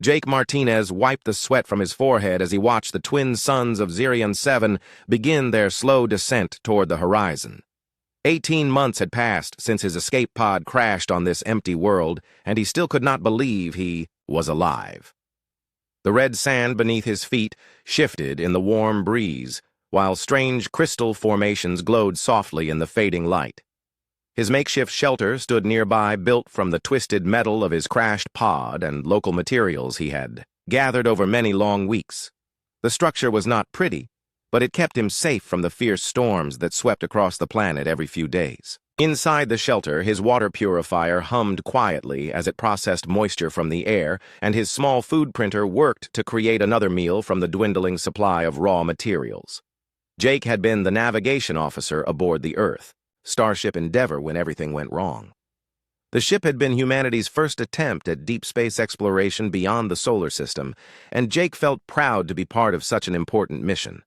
Jake Martinez wiped the sweat from his forehead as he watched the twin suns of Zirion 7 begin their slow descent toward the horizon. 18 months had passed since his escape pod crashed on this empty world, and he still could not believe he was alive. The red sand beneath his feet shifted in the warm breeze, while strange crystal formations glowed softly in the fading light. His makeshift shelter stood nearby, built from the twisted metal of his crashed pod and local materials he had gathered over many long weeks. The structure was not pretty, but it kept him safe from the fierce storms that swept across the planet every few days. Inside the shelter, his water purifier hummed quietly as it processed moisture from the air, and his small food printer worked to create another meal from the dwindling supply of raw materials. Jake had been the navigation officer aboard the Earth, Starship Endeavour, when everything went wrong. The ship had been humanity's first attempt at deep space exploration beyond the solar system, and Jake felt proud to be part of such an important mission.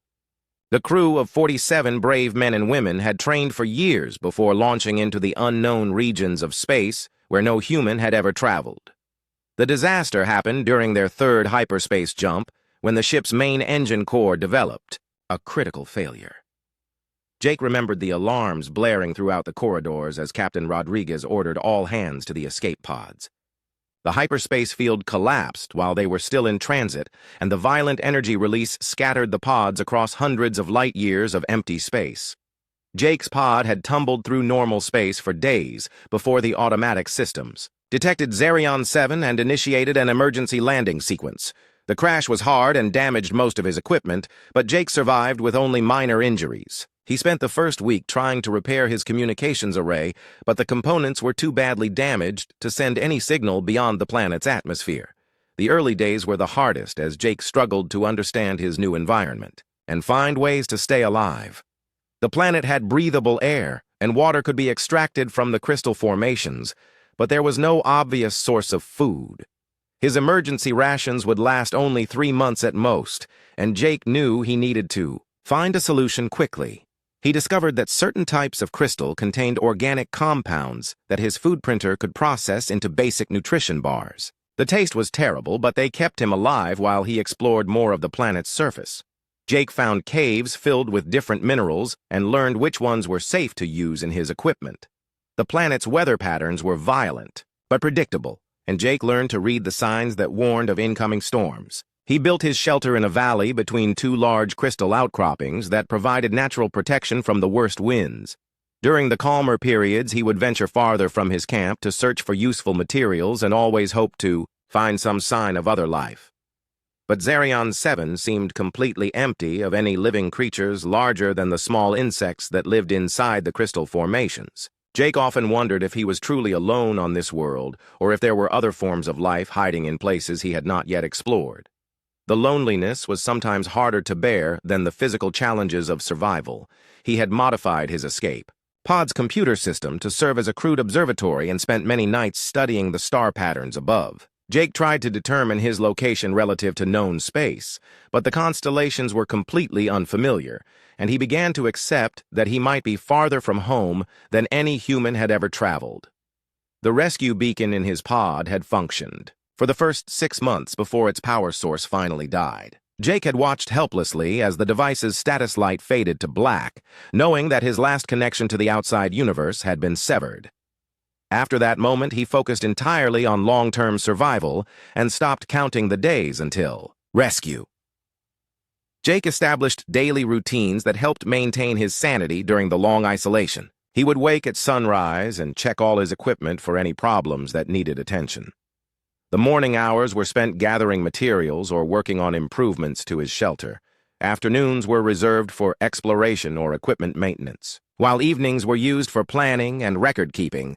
The crew of 47 brave men and women had trained for years before launching into the unknown regions of space where no human had ever traveled. The disaster happened during their third hyperspace jump when the ship's main engine core developed a critical failure. Jake remembered the alarms blaring throughout the corridors as Captain Rodriguez ordered all hands to the escape pods. The hyperspace field collapsed while they were still in transit, and the violent energy release scattered the pods across hundreds of light years of empty space. Jake's pod had tumbled through normal space for days before the automatic systems detected Zirion 7 and initiated an emergency landing sequence. The crash was hard and damaged most of his equipment, but Jake survived with only minor injuries. He spent the first week trying to repair his communications array, but the components were too badly damaged to send any signal beyond the planet's atmosphere. The early days were the hardest as Jake struggled to understand his new environment and find ways to stay alive. The planet had breathable air, and water could be extracted from the crystal formations, but there was no obvious source of food. His emergency rations would last only 3 months at most, and Jake knew he needed to find a solution quickly. He discovered that certain types of crystal contained organic compounds that his food printer could process into basic nutrition bars. The taste was terrible, but they kept him alive while he explored more of the planet's surface. Jake found caves filled with different minerals and learned which ones were safe to use in his equipment. The planet's weather patterns were violent, but predictable, and Jake learned to read the signs that warned of incoming storms. He built his shelter in a valley between 2 large crystal outcroppings that provided natural protection from the worst winds. During the calmer periods, he would venture farther from his camp to search for useful materials and always hoped to find some sign of other life. But Zirion 7 seemed completely empty of any living creatures larger than the small insects that lived inside the crystal formations. Jake often wondered if he was truly alone on this world, or if there were other forms of life hiding in places he had not yet explored. The loneliness was sometimes harder to bear than the physical challenges of survival. He had modified his escape pod's computer system to serve as a crude observatory and spent many nights studying the star patterns above. Jake tried to determine his location relative to known space, but the constellations were completely unfamiliar, and he began to accept that he might be farther from home than any human had ever traveled. The rescue beacon in his pod had functioned for the first 6 months before its power source finally died. Jake had watched helplessly as the device's status light faded to black, knowing that his last connection to the outside universe had been severed. After that moment, he focused entirely on long-term survival and stopped counting the days until rescue. Jake established daily routines that helped maintain his sanity during the long isolation. He would wake at sunrise and check all his equipment for any problems that needed attention. The morning hours were spent gathering materials or working on improvements to his shelter. Afternoons were reserved for exploration or equipment maintenance, while evenings were used for planning and record-keeping.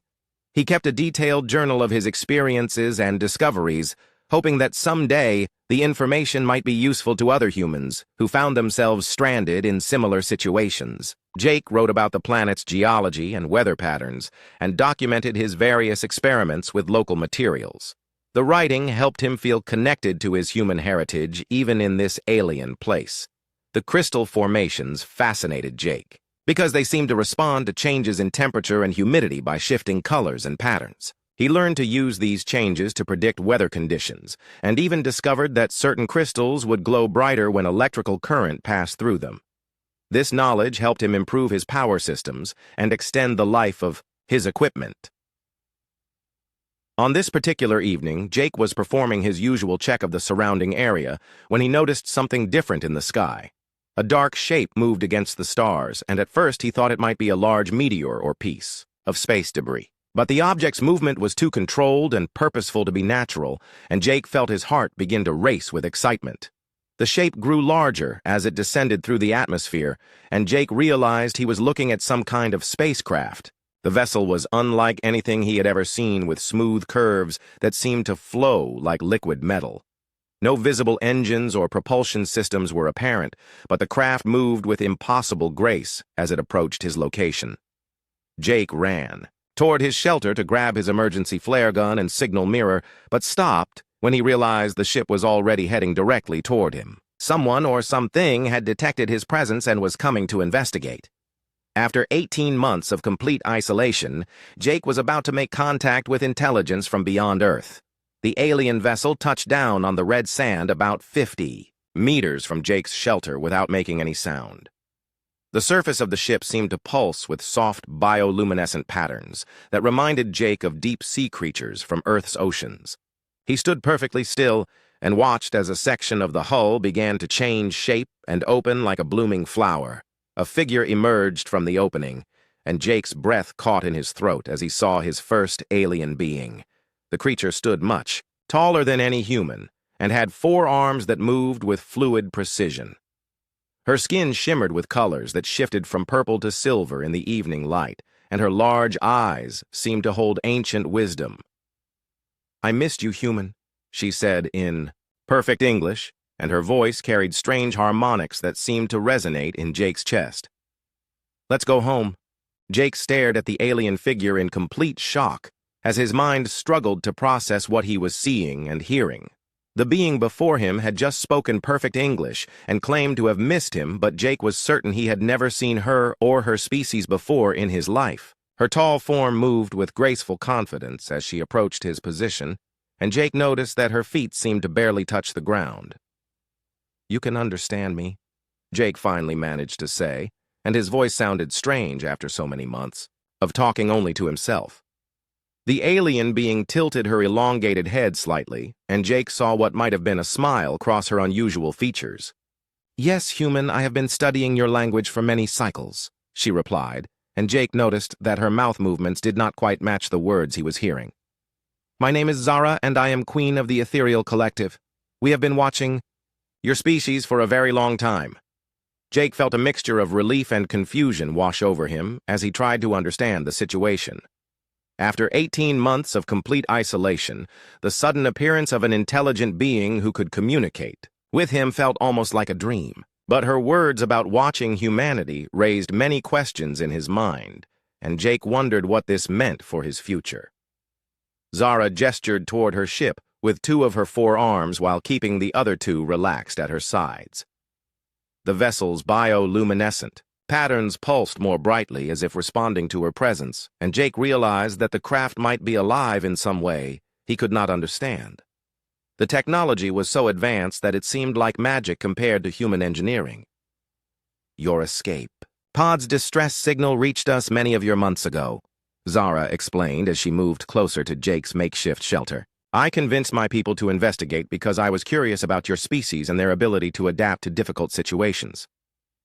He kept a detailed journal of his experiences and discoveries, hoping that someday the information might be useful to other humans who found themselves stranded in similar situations. Jake wrote about the planet's geology and weather patterns and documented his various experiments with local materials. The writing helped him feel connected to his human heritage even in this alien place. The crystal formations fascinated Jake because they seemed to respond to changes in temperature and humidity by shifting colors and patterns. He learned to use these changes to predict weather conditions, and even discovered that certain crystals would glow brighter when electrical current passed through them. This knowledge helped him improve his power systems and extend the life of his equipment. On this particular evening, Jake was performing his usual check of the surrounding area when he noticed something different in the sky. A dark shape moved against the stars, and at first he thought it might be a large meteor or piece of space debris. But the object's movement was too controlled and purposeful to be natural, and Jake felt his heart begin to race with excitement. The shape grew larger as it descended through the atmosphere, and Jake realized he was looking at some kind of spacecraft. The vessel was unlike anything he had ever seen, with smooth curves that seemed to flow like liquid metal. No visible engines or propulsion systems were apparent, but the craft moved with impossible grace as it approached his location. Jake ran toward his shelter to grab his emergency flare gun and signal mirror, but stopped when he realized the ship was already heading directly toward him. Someone or something had detected his presence and was coming to investigate. After 18 months of complete isolation, Jake was about to make contact with intelligence from beyond Earth. The alien vessel touched down on the red sand about 50 meters from Jake's shelter without making any sound. The surface of the ship seemed to pulse with soft bioluminescent patterns that reminded Jake of deep-sea creatures from Earth's oceans. He stood perfectly still and watched as a section of the hull began to change shape and open like a blooming flower. A figure emerged from the opening, and Jake's breath caught in his throat as he saw his first alien being. The creature stood much taller than any human and had 4 arms that moved with fluid precision. Her skin shimmered with colors that shifted from purple to silver in the evening light, and her large eyes seemed to hold ancient wisdom. "I missed you, human," she said in perfect English, and her voice carried strange harmonics that seemed to resonate in Jake's chest. "Let's go home." Jake stared at the alien figure in complete shock as his mind struggled to process what he was seeing and hearing. The being before him had just spoken perfect English and claimed to have missed him, but Jake was certain he had never seen her or her species before in his life. Her tall form moved with graceful confidence as she approached his position, and Jake noticed that her feet seemed to barely touch the ground. "You can understand me," Jake finally managed to say, and his voice sounded strange after so many months of talking only to himself. The alien being tilted her elongated head slightly, and Jake saw what might have been a smile cross her unusual features. "Yes, human, I have been studying your language for many cycles," she replied, and Jake noticed that her mouth movements did not quite match the words he was hearing. "My name is Zara, and I am queen of the Ethereal Collective. We have been watching your species for a very long time." Jake felt a mixture of relief and confusion wash over him as he tried to understand the situation. After 18 months of complete isolation, the sudden appearance of an intelligent being who could communicate with him felt almost like a dream. But her words about watching humanity raised many questions in his mind, and Jake wondered what this meant for his future. Zara gestured toward her ship with 2 of her 4 arms while keeping the other 2 relaxed at her sides. The vessel's bioluminescent patterns pulsed more brightly as if responding to her presence, and Jake realized that the craft might be alive in some way he could not understand. The technology was so advanced that it seemed like magic compared to human engineering. "Your escape. Pod's distress signal reached us many of your months ago," Zara explained as she moved closer to Jake's makeshift shelter. "I convinced my people to investigate because I was curious about your species and their ability to adapt to difficult situations."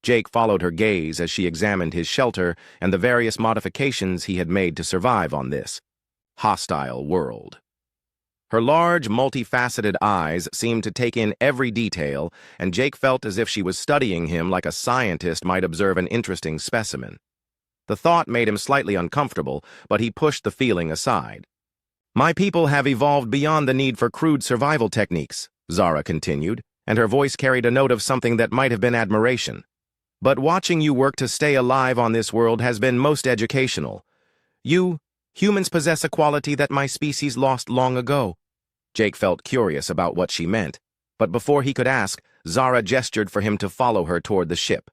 Jake followed her gaze as she examined his shelter and the various modifications he had made to survive on this hostile world. Her large, multifaceted eyes seemed to take in every detail, and Jake felt as if she was studying him like a scientist might observe an interesting specimen. The thought made him slightly uncomfortable, but he pushed the feeling aside. "My people have evolved beyond the need for crude survival techniques," Zara continued, and her voice carried a note of something that might have been admiration. "But watching you work to stay alive on this world has been most educational. Humans possess a quality that my species lost long ago." Jake felt curious about what she meant, but before he could ask, Zara gestured for him to follow her toward the ship.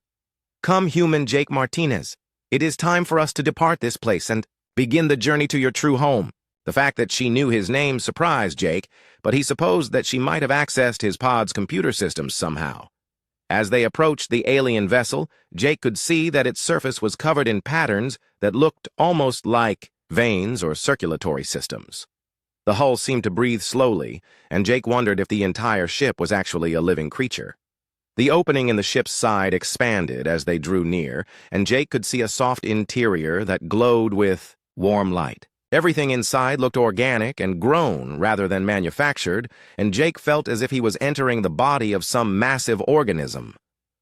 "Come, human Jake Martinez. It is time for us to depart this place and begin the journey to your true home." The fact that she knew his name surprised Jake, but he supposed that she might have accessed his pod's computer systems somehow. As they approached the alien vessel, Jake could see that its surface was covered in patterns that looked almost like veins or circulatory systems. The hull seemed to breathe slowly, and Jake wondered if the entire ship was actually a living creature. The opening in the ship's side expanded as they drew near, and Jake could see a soft interior that glowed with warm light. Everything inside looked organic and grown rather than manufactured, and Jake felt as if he was entering the body of some massive organism.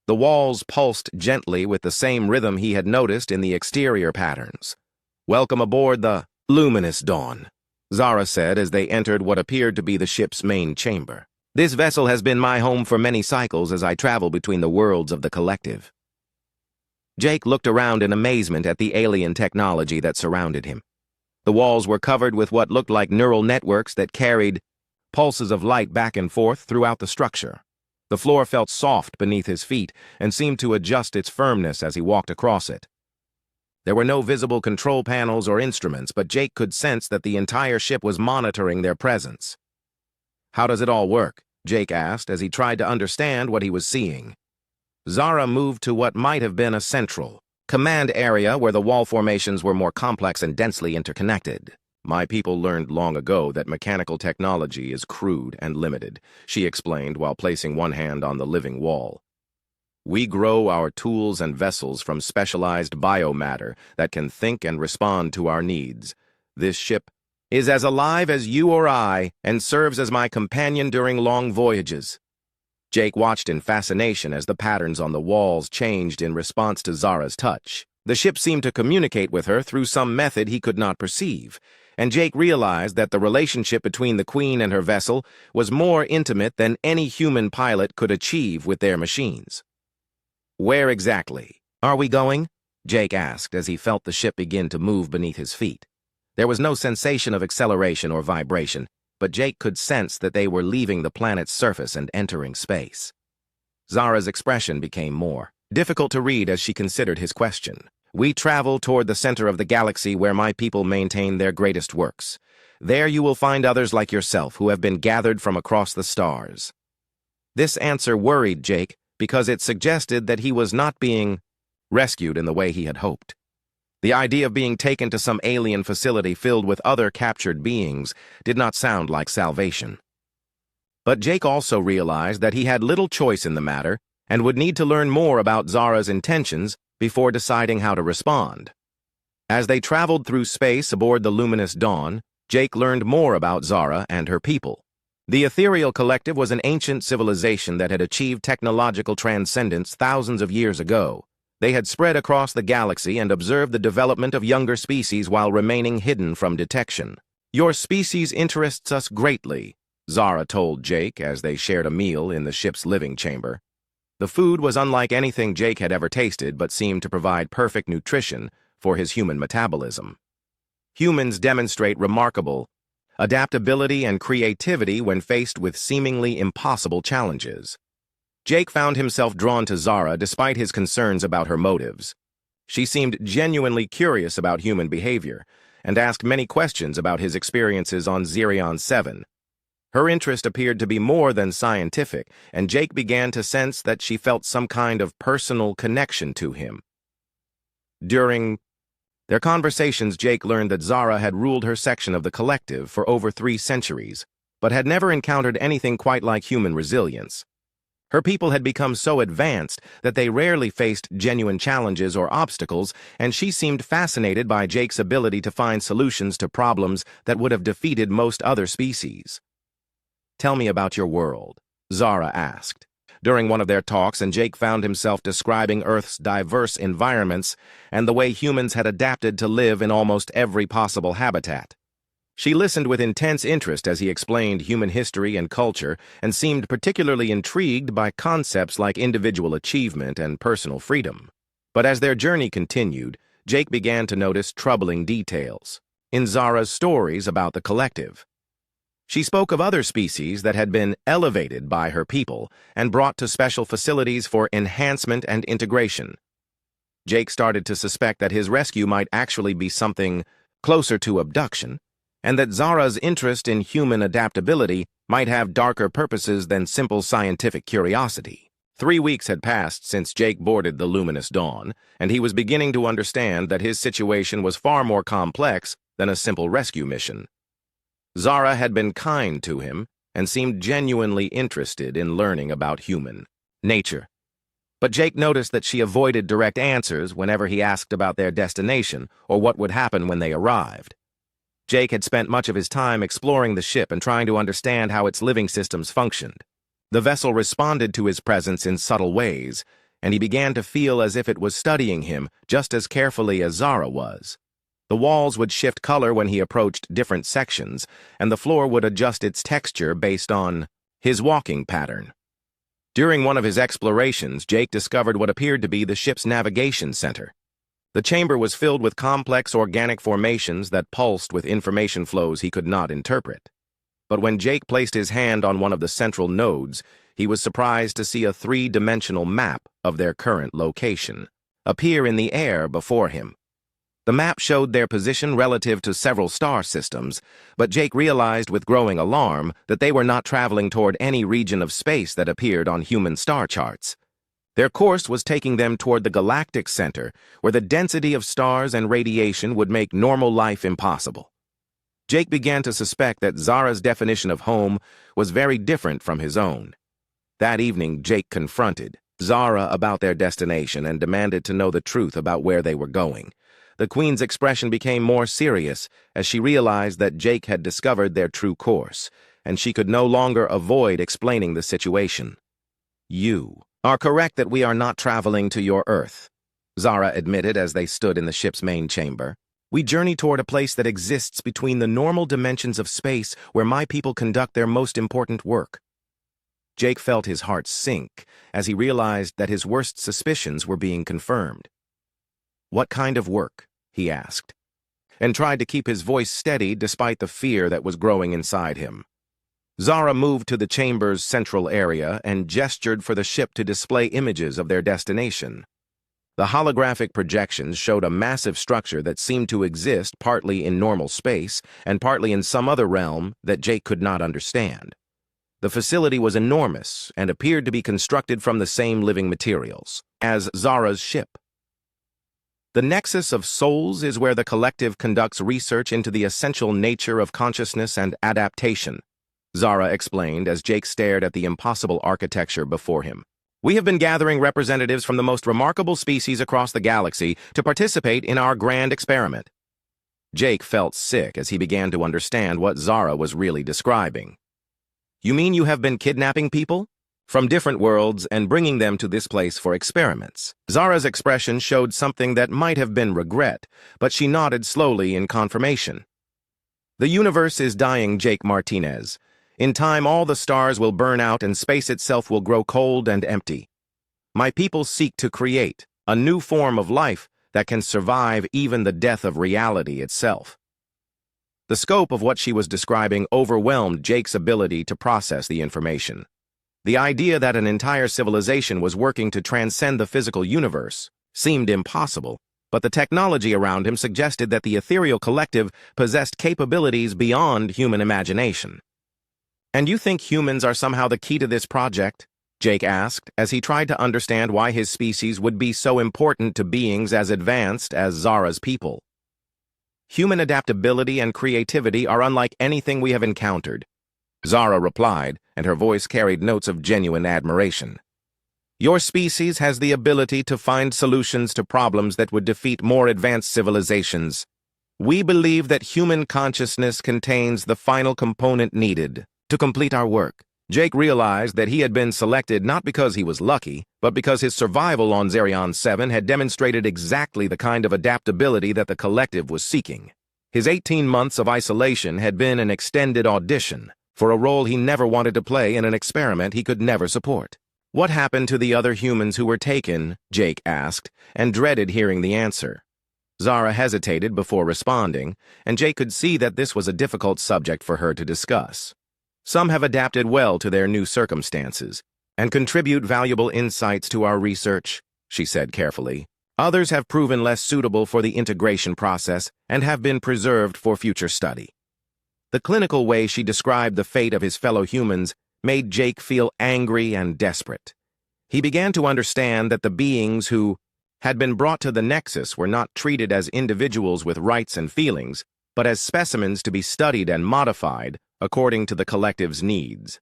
The walls pulsed gently with the same rhythm he had noticed in the exterior patterns. "Welcome aboard the luminous dawn," Zara said as they entered what appeared to be the ship's main chamber. "This vessel has been my home for many cycles as I travel between the worlds of the collective." Jake looked around in amazement at the alien technology that surrounded him. The walls were covered with what looked like neural networks that carried pulses of light back and forth throughout the structure. The floor felt soft beneath his feet and seemed to adjust its firmness as he walked across it. There were no visible control panels or instruments, but Jake could sense that the entire ship was monitoring their presence. "How does it all work?" Jake asked as he tried to understand what he was seeing. Zara moved to what might have been a central command area where the wall formations were more complex and densely interconnected. "My people learned long ago that mechanical technology is crude and limited," she explained while placing one hand on the living wall. "We grow our tools and vessels from specialized biomatter that can think and respond to our needs. This ship is as alive as you or I and serves as my companion during long voyages." Jake watched in fascination as the patterns on the walls changed in response to Zara's touch. The ship seemed to communicate with her through some method he could not perceive, and Jake realized that the relationship between the Queen and her vessel was more intimate than any human pilot could achieve with their machines. "Where exactly are we going?" Jake asked as he felt the ship begin to move beneath his feet. There was no sensation of acceleration or vibration, but Jake could sense that they were leaving the planet's surface and entering space. Zara's expression became more difficult to read as she considered his question. "We travel toward the center of the galaxy where my people maintain their greatest works. There you will find others like yourself who have been gathered from across the stars." This answer worried Jake because it suggested that he was not being rescued in the way he had hoped. The idea of being taken to some alien facility filled with other captured beings did not sound like salvation. But Jake also realized that he had little choice in the matter and would need to learn more about Zara's intentions before deciding how to respond. As they traveled through space aboard the luminous dawn, Jake learned more about Zara and her people. The ethereal collective was an ancient civilization that had achieved technological transcendence thousands of years ago. They had spread across the galaxy and observed the development of younger species while remaining hidden from detection. "Your species interests us greatly," Zara told Jake as they shared a meal in the ship's living chamber. The food was unlike anything Jake had ever tasted but seemed to provide perfect nutrition for his human metabolism. Humans demonstrate remarkable adaptability and creativity when faced with seemingly impossible challenges. Jake found himself drawn to Zara despite his concerns about her motives. She seemed genuinely curious about human behavior and asked many questions about his experiences on Zirion 7. Her interest appeared to be more than scientific, and Jake began to sense that she felt some kind of personal connection to him. During their conversations, Jake learned that Zara had ruled her section of the collective for over 3 centuries, but had never encountered anything quite like human resilience. Her people had become so advanced that they rarely faced genuine challenges or obstacles, and she seemed fascinated by Jake's ability to find solutions to problems that would have defeated most other species. "Tell me about your world," Zara asked. During one of their talks, and Jake found himself describing Earth's diverse environments and the way humans had adapted to live in almost every possible habitat. She listened with intense interest as he explained human history and culture and seemed particularly intrigued by concepts like individual achievement and personal freedom. But as their journey continued, Jake began to notice troubling details in Zara's stories about the collective. She spoke of other species that had been elevated by her people and brought to special facilities for enhancement and integration. Jake started to suspect that his rescue might actually be something closer to abduction. and that Zara's interest in human adaptability might have darker purposes than simple scientific curiosity. 3 weeks had passed since Jake boarded the Luminous Dawn, and he was beginning to understand that his situation was far more complex than a simple rescue mission. Zara had been kind to him and seemed genuinely interested in learning about human nature. But Jake noticed that she avoided direct answers whenever he asked about their destination or what would happen when they arrived. Jake had spent much of his time exploring the ship and trying to understand how its living systems functioned. The vessel responded to his presence in subtle ways, and he began to feel as if it was studying him just as carefully as Zara was. The walls would shift color when he approached different sections, and the floor would adjust its texture based on his walking pattern. During one of his explorations, Jake discovered what appeared to be the ship's navigation center. The chamber was filled with complex organic formations that pulsed with information flows he could not interpret. But when Jake placed his hand on one of the central nodes, he was surprised to see a 3-dimensional map of their current location appear in the air before him. The map showed their position relative to several star systems, but Jake realized with growing alarm that they were not traveling toward any region of space that appeared on human star charts. Their course was taking them toward the galactic center, where the density of stars and radiation would make normal life impossible. Jake began to suspect that Zara's definition of home was very different from his own. That evening, Jake confronted Zara about their destination and demanded to know the truth about where they were going. The Queen's expression became more serious as she realized that Jake had discovered their true course, and she could no longer avoid explaining the situation. "You are correct that we are not traveling to your Earth," Zara admitted as they stood in the ship's main chamber. "We journey toward a place that exists between the normal dimensions of space where my people conduct their most important work." Jake felt his heart sink as he realized that his worst suspicions were being confirmed. "What kind of work?" he asked, and tried to keep his voice steady despite the fear that was growing inside him. Zara moved to the chamber's central area and gestured for the ship to display images of their destination. The holographic projections showed a massive structure that seemed to exist partly in normal space and partly in some other realm that Jake could not understand. The facility was enormous and appeared to be constructed from the same living materials as Zara's ship. "The nexus of souls is where the collective conducts research into the essential nature of consciousness and adaptation," Zara explained as Jake stared at the impossible architecture before him. "We have been gathering representatives from the most remarkable species across the galaxy to participate in our grand experiment." Jake felt sick as he began to understand what Zara was really describing. "You mean you have been kidnapping people from different worlds and bringing them to this place for experiments?" Zara's expression showed something that might have been regret, but she nodded slowly in confirmation. "The universe is dying, Jake Martinez. In time, all the stars will burn out and space itself will grow cold and empty. My people seek to create a new form of life that can survive even the death of reality itself." The scope of what she was describing overwhelmed Jake's ability to process the information. The idea that an entire civilization was working to transcend the physical universe seemed impossible, but the technology around him suggested that the ethereal collective possessed capabilities beyond human imagination. "And you think humans are somehow the key to this project?" Jake asked, as he tried to understand why his species would be so important to beings as advanced as Zara's people. "Human adaptability and creativity are unlike anything we have encountered," Zara replied, and her voice carried notes of genuine admiration. "Your species has the ability to find solutions to problems that would defeat more advanced civilizations. We believe that human consciousness contains the final component needed to complete our work." Jake realized that he had been selected not because he was lucky, but because his survival on Zerion 7 had demonstrated exactly the kind of adaptability that the collective was seeking. His 18 months of isolation had been an extended audition for a role he never wanted to play in an experiment he could never support. "What happened to the other humans who were taken?" Jake asked, and dreaded hearing the answer. Zara hesitated before responding, and Jake could see that this was a difficult subject for her to discuss. "Some have adapted well to their new circumstances and contribute valuable insights to our research," she said carefully. "Others have proven less suitable for the integration process and have been preserved for future study." The clinical way she described the fate of his fellow humans made Jake feel angry and desperate. He began to understand that the beings who had been brought to the Nexus were not treated as individuals with rights and feelings, but as specimens to be studied and modified according to the collective's needs.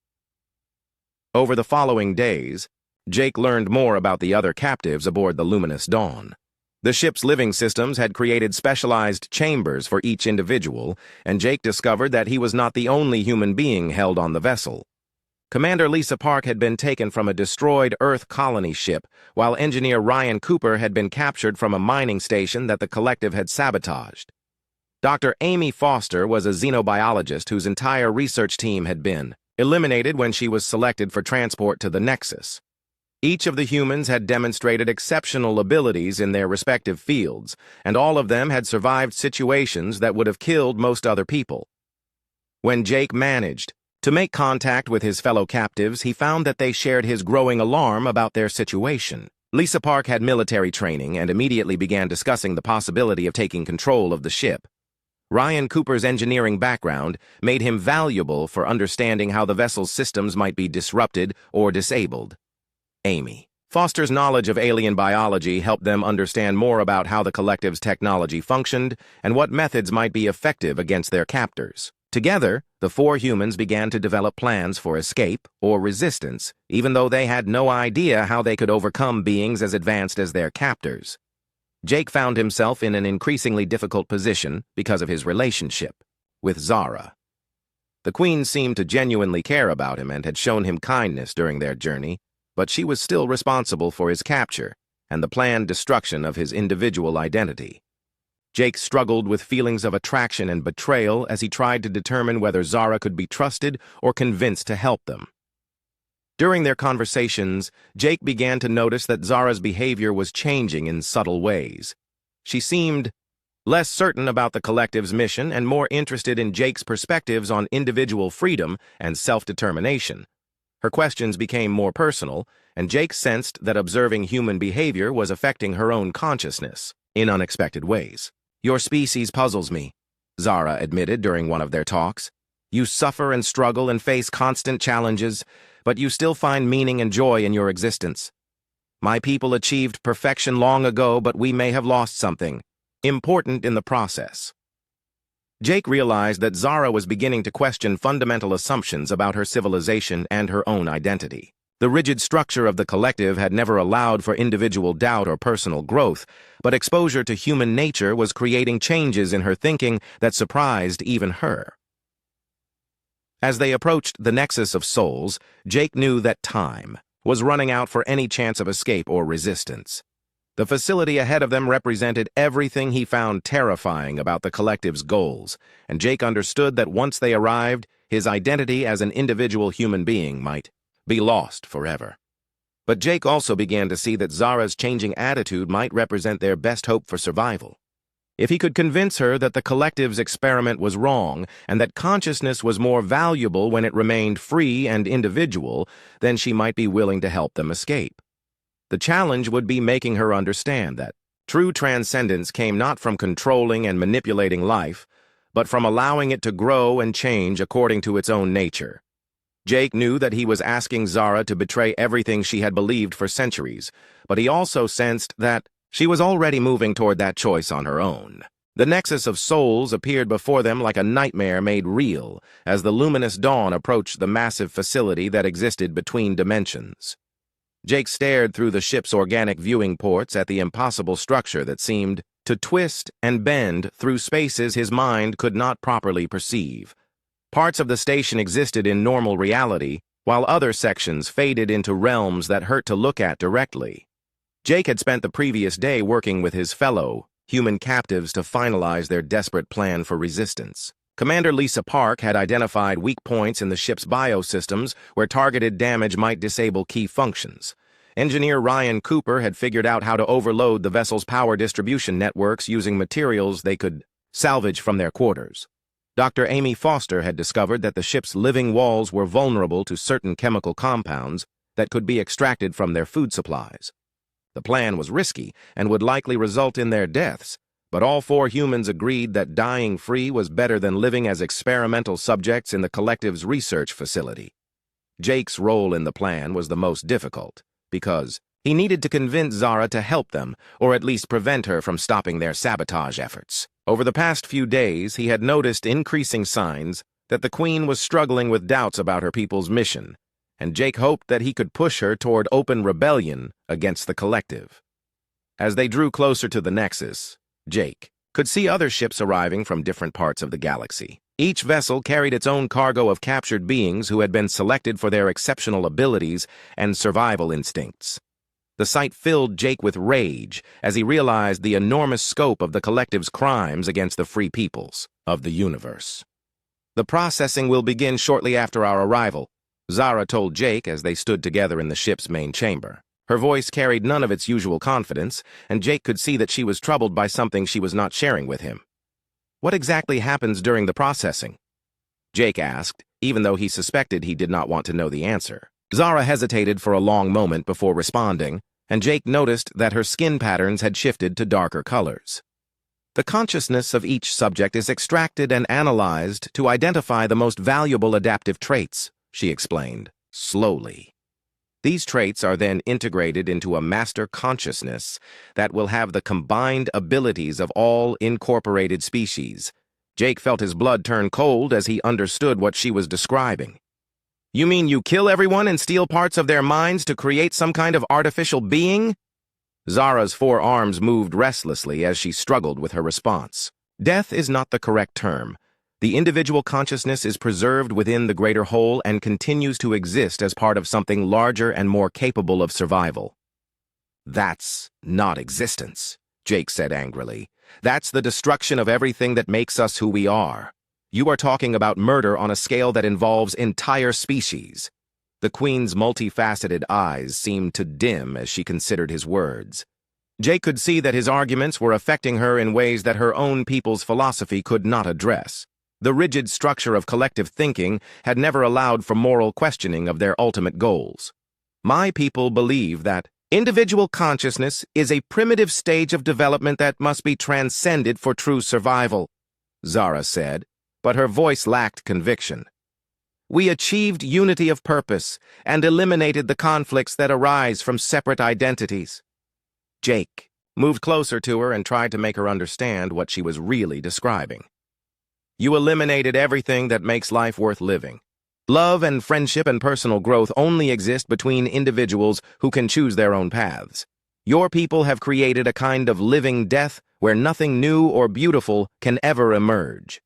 Over the following days, Jake learned more about the other captives aboard the Luminous Dawn. The ship's living systems had created specialized chambers for each individual, and Jake discovered that he was not the only human being held on the vessel. Commander Lisa Park had been taken from a destroyed Earth colony ship, while engineer Ryan Cooper had been captured from a mining station that the collective had sabotaged. Dr. Amy Foster was a xenobiologist whose entire research team had been eliminated when she was selected for transport to the Nexus. Each of the humans had demonstrated exceptional abilities in their respective fields, and all of them had survived situations that would have killed most other people. When Jake managed to make contact with his fellow captives, he found that they shared his growing alarm about their situation. Lisa Park had military training and immediately began discussing the possibility of taking control of the ship. Ryan Cooper's engineering background made him valuable for understanding how the vessel's systems might be disrupted or disabled. Amy Foster's knowledge of alien biology helped them understand more about how the collective's technology functioned and what methods might be effective against their captors. Together, the four humans began to develop plans for escape or resistance, even though they had no idea how they could overcome beings as advanced as their captors. Jake found himself in an increasingly difficult position because of his relationship with Zara. The Queen seemed to genuinely care about him and had shown him kindness during their journey, but she was still responsible for his capture and the planned destruction of his individual identity. Jake struggled with feelings of attraction and betrayal as he tried to determine whether Zara could be trusted or convinced to help them. During their conversations, Jake began to notice that Zara's behavior was changing in subtle ways. She seemed less certain about the collective's mission and more interested in Jake's perspectives on individual freedom and self-determination. Her questions became more personal, and Jake sensed that observing human behavior was affecting her own consciousness in unexpected ways. "Your species puzzles me," Zara admitted during one of their talks. "You suffer and struggle and face constant challenges, but you still find meaning and joy in your existence. My people achieved perfection long ago, but we may have lost something important in the process." Jake realized that Zara was beginning to question fundamental assumptions about her civilization and her own identity. The rigid structure of the collective had never allowed for individual doubt or personal growth, but exposure to human nature was creating changes in her thinking that surprised even her. As they approached the Nexus of Souls, Jake knew that time was running out for any chance of escape or resistance. The facility ahead of them represented everything he found terrifying about the collective's goals, and Jake understood that once they arrived, his identity as an individual human being might be lost forever. But Jake also began to see that Zara's changing attitude might represent their best hope for survival. If he could convince her that the collective's experiment was wrong and that consciousness was more valuable when it remained free and individual, then she might be willing to help them escape. The challenge would be making her understand that true transcendence came not from controlling and manipulating life, but from allowing it to grow and change according to its own nature. Jake knew that he was asking Zara to betray everything she had believed for centuries, but he also sensed that she was already moving toward that choice on her own. The Nexus of Souls appeared before them like a nightmare made real as the luminous dawn approached the massive facility that existed between dimensions. Jake stared through the ship's organic viewing ports at the impossible structure that seemed to twist and bend through spaces his mind could not properly perceive. Parts of the station existed in normal reality, while other sections faded into realms that hurt to look at directly. Jake had spent the previous day working with his fellow human captives to finalize their desperate plan for resistance. Commander Lisa Park had identified weak points in the ship's biosystems where targeted damage might disable key functions. Engineer Ryan Cooper had figured out how to overload the vessel's power distribution networks using materials they could salvage from their quarters. Dr. Amy Foster had discovered that the ship's living walls were vulnerable to certain chemical compounds that could be extracted from their food supplies. The plan was risky and would likely result in their deaths, But all four humans agreed that dying free was better than living as experimental subjects in the collective's research facility. Jake's role in the plan was the most difficult, because he needed to convince Zara to help them, or at least prevent her from stopping their sabotage efforts. Over the past few days, he had noticed increasing signs that the Queen was struggling with doubts about her people's mission, and Jake hoped that he could push her toward open rebellion against the collective. As they drew closer to the Nexus, Jake could see other ships arriving from different parts of the galaxy. Each vessel carried its own cargo of captured beings who had been selected for their exceptional abilities and survival instincts. The sight filled Jake with rage as he realized the enormous scope of the collective's crimes against the free peoples of the universe. "The processing will begin shortly after our arrival," Zara told Jake as they stood together in the ship's main chamber. Her voice carried none of its usual confidence, and Jake could see that she was troubled by something she was not sharing with him. "What exactly happens during the processing?" Jake asked, even though he suspected he did not want to know the answer. Zara hesitated for a long moment before responding, and Jake noticed that her skin patterns had shifted to darker colors. "The consciousness of each subject is extracted and analyzed to identify the most valuable adaptive traits," she explained, slowly. "These traits are then integrated into a master consciousness that will have the combined abilities of all incorporated species." Jake felt his blood turn cold as he understood what she was describing. "You mean you kill everyone and steal parts of their minds to create some kind of artificial being?" Zara's four arms moved restlessly as she struggled with her response. "Death is not the correct term. The individual consciousness is preserved within the greater whole and continues to exist as part of something larger and more capable of survival." "That's not existence," Jake said angrily. "That's the destruction of everything that makes us who we are. You are talking about murder on a scale that involves entire species." The Queen's multifaceted eyes seemed to dim as she considered his words. Jake could see that his arguments were affecting her in ways that her own people's philosophy could not address. The rigid structure of collective thinking had never allowed for moral questioning of their ultimate goals. "My people believe that individual consciousness is a primitive stage of development that must be transcended for true survival," Zara said, but her voice lacked conviction. "We achieved unity of purpose and eliminated the conflicts that arise from separate identities." Jake moved closer to her and tried to make her understand what she was really describing. "You eliminated everything that makes life worth living. Love and friendship and personal growth only exist between individuals who can choose their own paths. Your people have created a kind of living death where nothing new or beautiful can ever emerge."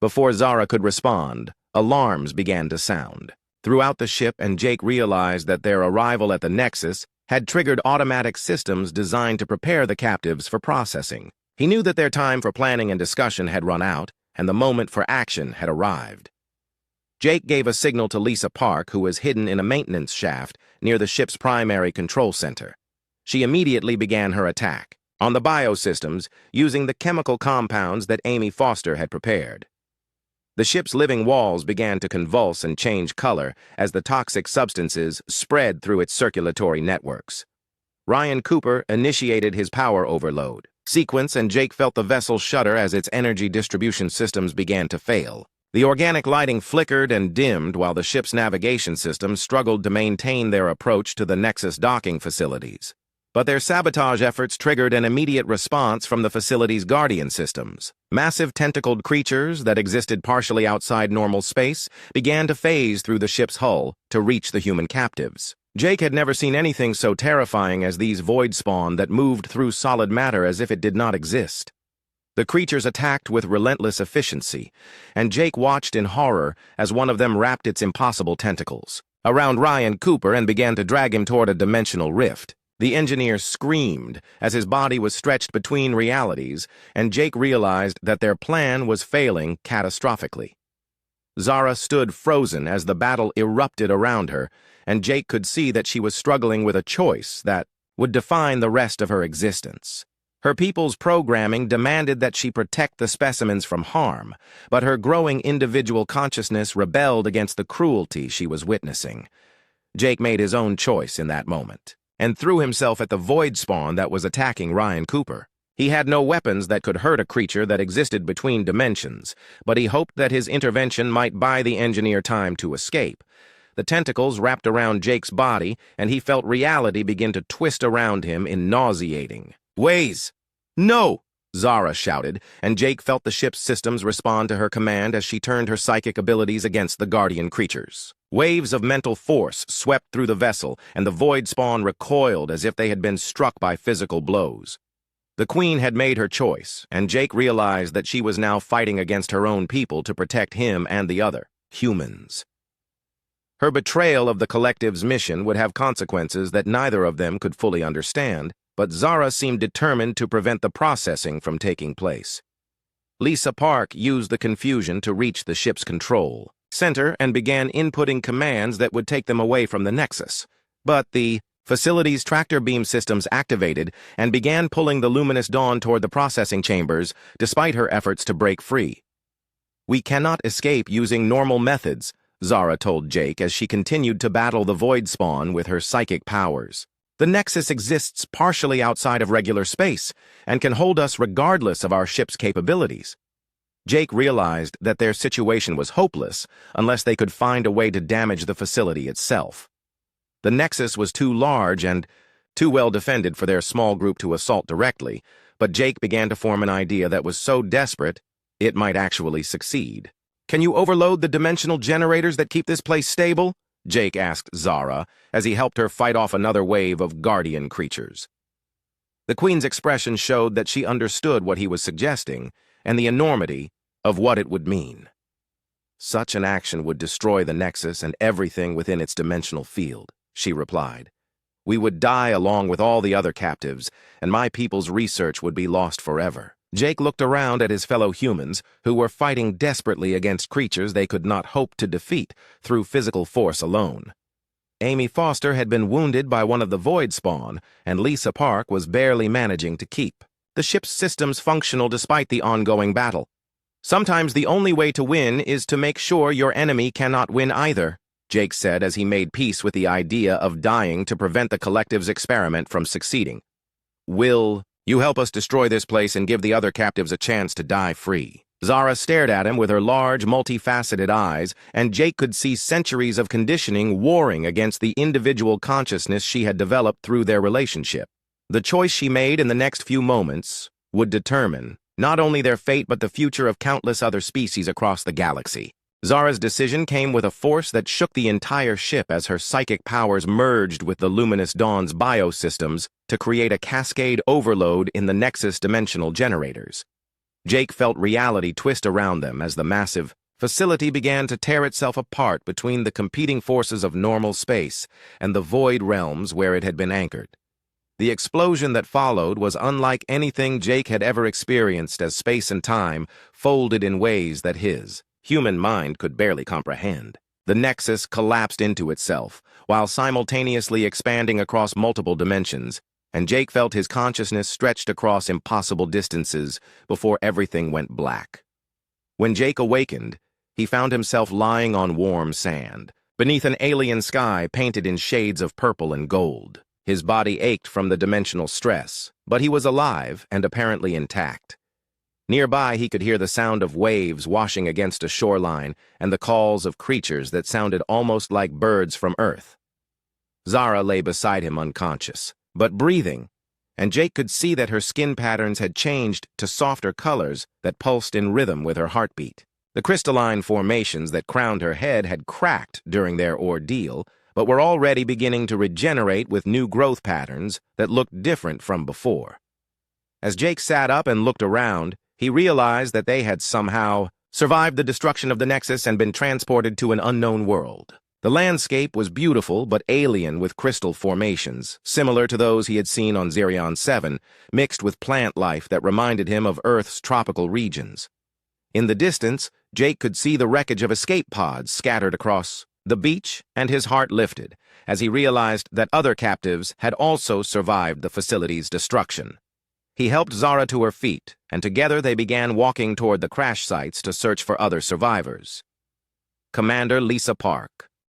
Before Zara could respond, alarms began to sound throughout the ship, and Jake realized that their arrival at the Nexus had triggered automatic systems designed to prepare the captives for processing. He knew that their time for planning and discussion had run out, and the moment for action had arrived. Jake gave a signal to Lisa Park, who was hidden in a maintenance shaft near the ship's primary control center. She immediately began her attack on the biosystems using the chemical compounds that Amy Foster had prepared. The ship's living walls began to convulse and change color as the toxic substances spread through its circulatory networks. Ryan Cooper initiated his power overload sequence, and Jake felt the vessel shudder as its energy distribution systems began to fail. The organic lighting flickered and dimmed while the ship's navigation systems struggled to maintain their approach to the Nexus docking facilities. But their sabotage efforts triggered an immediate response from the facility's guardian systems. Massive tentacled creatures that existed partially outside normal space began to phase through the ship's hull to reach the human captives. Jake had never seen anything so terrifying as these void spawn that moved through solid matter as if it did not exist. The creatures attacked with relentless efficiency, and Jake watched in horror as one of them wrapped its impossible tentacles around Ryan Cooper and began to drag him toward a dimensional rift. The engineer screamed as his body was stretched between realities, and Jake realized that their plan was failing catastrophically. Zara stood frozen as the battle erupted around her, and Jake could see that she was struggling with a choice that would define the rest of her existence. Her people's programming demanded that she protect the specimens from harm, but her growing individual consciousness rebelled against the cruelty she was witnessing. Jake made his own choice in that moment and threw himself at the void spawn that was attacking Ryan Cooper. He had no weapons that could hurt a creature that existed between dimensions, but he hoped that his intervention might buy the engineer time to escape. The tentacles wrapped around Jake's body, and he felt reality begin to twist around him in nauseating ways. "No!" Zara shouted, and Jake felt the ship's systems respond to her command as she turned her psychic abilities against the guardian creatures. Waves of mental force swept through the vessel, and the void spawn recoiled as if they had been struck by physical blows. The Queen had made her choice, and Jake realized that she was now fighting against her own people to protect him and the other, humans. Her betrayal of the collective's mission would have consequences that neither of them could fully understand, but Zara seemed determined to prevent the processing from taking place. Lisa Park used the confusion to reach the ship's control center and began inputting commands that would take them away from the Nexus. But the facility's tractor beam systems activated and began pulling the luminous dawn toward the processing chambers, despite her efforts to break free. "We cannot escape using normal methods," Zara told Jake as she continued to battle the void spawn with her psychic powers. "The Nexus exists partially outside of regular space and can hold us regardless of our ship's capabilities." Jake realized that their situation was hopeless unless they could find a way to damage the facility itself. The Nexus was too large and too well defended for their small group to assault directly, but Jake began to form an idea that was so desperate it might actually succeed. "Can you overload the dimensional generators that keep this place stable?" Jake asked Zara as he helped her fight off another wave of guardian creatures. The Queen's expression showed that she understood what he was suggesting and the enormity of what it would mean. "Such an action would destroy the Nexus and everything within its dimensional field," she replied. "We would die along with all the other captives, and my people's research would be lost forever." Jake looked around at his fellow humans, who were fighting desperately against creatures they could not hope to defeat through physical force alone. Amy Foster had been wounded by one of the void spawn, and Lisa Park was barely managing to keep the ship's systems functional despite the ongoing battle. "Sometimes the only way to win is to make sure your enemy cannot win either," Jake said as he made peace with the idea of dying to prevent the collective's experiment from succeeding. "Will you help us destroy this place and give the other captives a chance to die free?" Zara stared at him with her large, multifaceted eyes, and Jake could see centuries of conditioning warring against the individual consciousness she had developed through their relationship. The choice she made in the next few moments would determine not only their fate but the future of countless other species across the galaxy. Zara's decision came with a force that shook the entire ship as her psychic powers merged with the luminous dawn's biosystems to create a cascade overload in the Nexus dimensional generators. Jake felt reality twist around them as the massive facility began to tear itself apart between the competing forces of normal space and the void realms where it had been anchored. The explosion that followed was unlike anything Jake had ever experienced as space and time folded in ways that his human mind could barely comprehend. The Nexus collapsed into itself, while simultaneously expanding across multiple dimensions, and Jake felt his consciousness stretched across impossible distances before everything went black. When Jake awakened, he found himself lying on warm sand, beneath an alien sky painted in shades of purple and gold. His body ached from the dimensional stress, but he was alive and apparently intact. Nearby, he could hear the sound of waves washing against a shoreline and the calls of creatures that sounded almost like birds from Earth. Zara lay beside him unconscious, but breathing, and Jake could see that her skin patterns had changed to softer colors that pulsed in rhythm with her heartbeat. The crystalline formations that crowned her head had cracked during their ordeal, but were already beginning to regenerate with new growth patterns that looked different from before. As Jake sat up and looked around, he realized that they had somehow survived the destruction of the Nexus and been transported to an unknown world. The landscape was beautiful but alien with crystal formations, similar to those he had seen on Zirion 7, mixed with plant life that reminded him of Earth's tropical regions. In the distance, Jake could see the wreckage of escape pods scattered across the beach, and his heart lifted as he realized that other captives had also survived the facility's destruction. He helped Zara to her feet, and together they began walking toward the crash sites to search for other survivors. Commander Lisa Park,